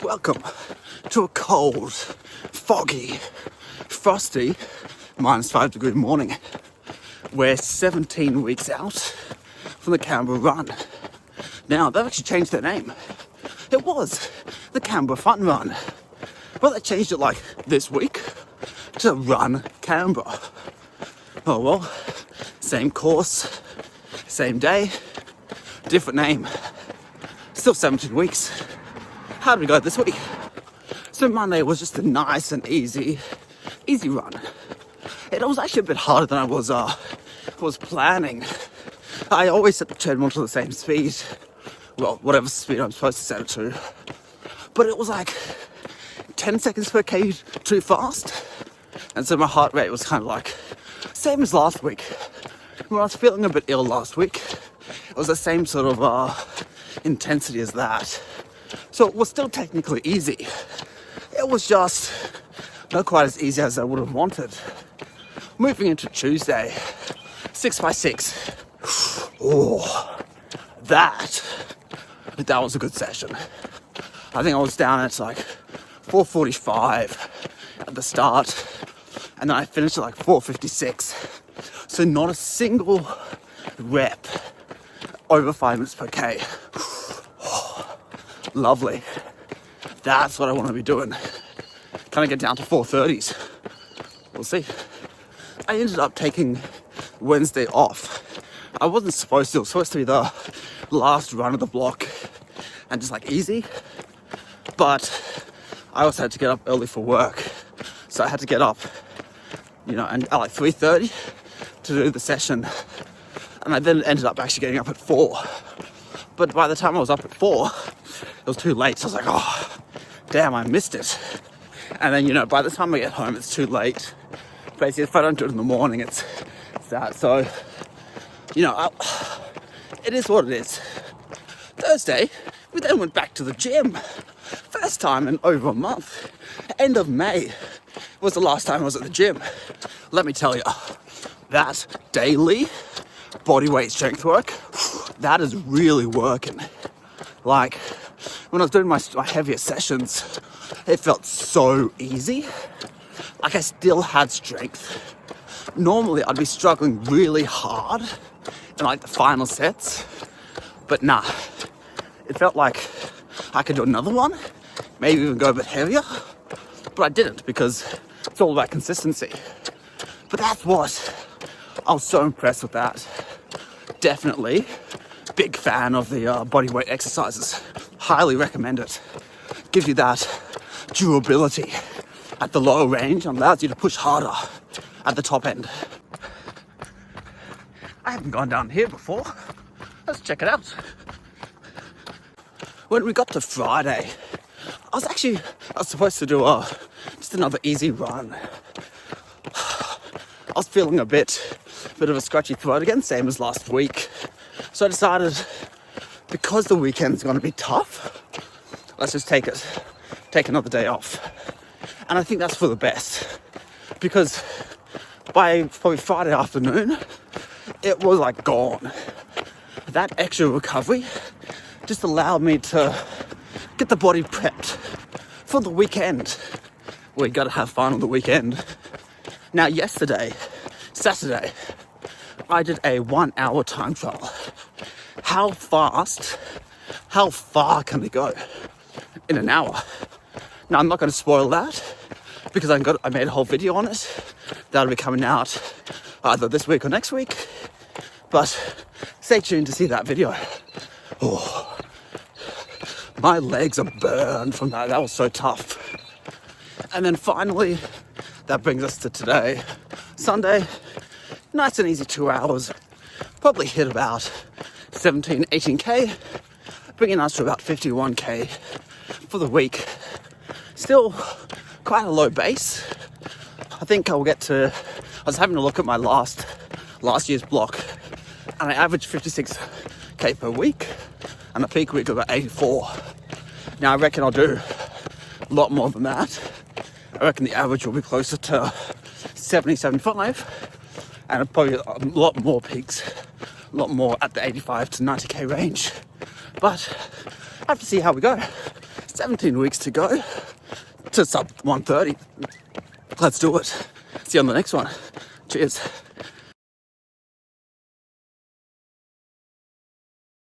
Welcome to a cold, foggy, frosty, -5 degree morning. We're 17 weeks out from the Canberra run. Now, they've actually changed their name. It was the Canberra Fun Run, but they changed it like this week to Run Canberra. Oh well, same course, same day, different name. Still 17 weeks. How did we go this week? So Monday was just a nice and easy run. It was actually a bit harder than I was planning. I always set the treadmill to the same speed. Well, whatever speed I'm supposed to set it to. But it was like 10 seconds per K too fast. And so my heart rate was kind of like, same as last week. When I was feeling a bit ill last week, it was the same sort of intensity as that. So it was still technically easy. It was just not quite as easy as I would have wanted. Moving into Tuesday, 6x6. Oh, that was a good session. I think I was down at like 4:45 at the start, and then I finished at like 4:56. So not a single rep over 5 minutes per K. Oh, lovely. That's what I want to be doing. Can I get down to 4:30s? We'll see. I ended up taking Wednesday off. I wasn't supposed to. It was supposed to be the last run of the block and just like easy. But I also had to get up early for work. So I had to get up, and at like 3:30 to do the session. And I then ended up actually getting up at 4. But by the time I was up at 4, it was too late. So I was like, oh, damn, I missed it. And then, by the time I get home, it's too late. Basically, if I don't do it in the morning, it's that. So, it is what it is. Thursday, we then went back to the gym. First time in over a month. End of May was the last time I was at the gym. Let me tell you, that daily bodyweight strength work, that is really working. Like, when I was doing my heavier sessions, it felt so easy. Like I still had strength. Normally I'd be struggling really hard in like the final sets, but nah, it felt like I could do another one, maybe even go a bit heavier, but I didn't because it's all about consistency. But that's what I was so impressed with that. Definitely big fan of the bodyweight exercises. Highly recommend it. Gives you that durability at the lower range and allows you to push harder at the top end. I haven't gone down here before. Let's check it out. When we got to Friday, I was supposed to do just another easy run. I was feeling a bit of a scratchy throat again, same as last week. So I decided, because the weekend's going to be tough, let's just take another day off. And I think that's for the best, because by probably Friday afternoon, it was like gone. That extra recovery just allowed me to get the body prepped for the weekend. We got to have fun on the weekend. Now, Saturday, I did a 1 hour time trial. How far can we go in an hour? Now, I'm not going to spoil that because I made a whole video on it. That'll be coming out either this week or next week. But stay tuned to see that video. Oh, my legs are burned from that. That was so tough. And then finally, that brings us to today, Sunday. Nice and easy 2 hours. Probably hit about 17, 18K, bringing us to about 51K for the week. Still quite a low base. I think I'll get to, I was having a look at my last year's block, and I averaged 56K per week, and a peak week of about 84. Now I reckon I'll do a lot more than that. I reckon the average will be closer to 70, 75, and probably a lot more peaks, a lot more at the 85 to 90K range. But I have to see how we go. 17 weeks to go to sub 130. Let's do it. See you on the next one. Cheers.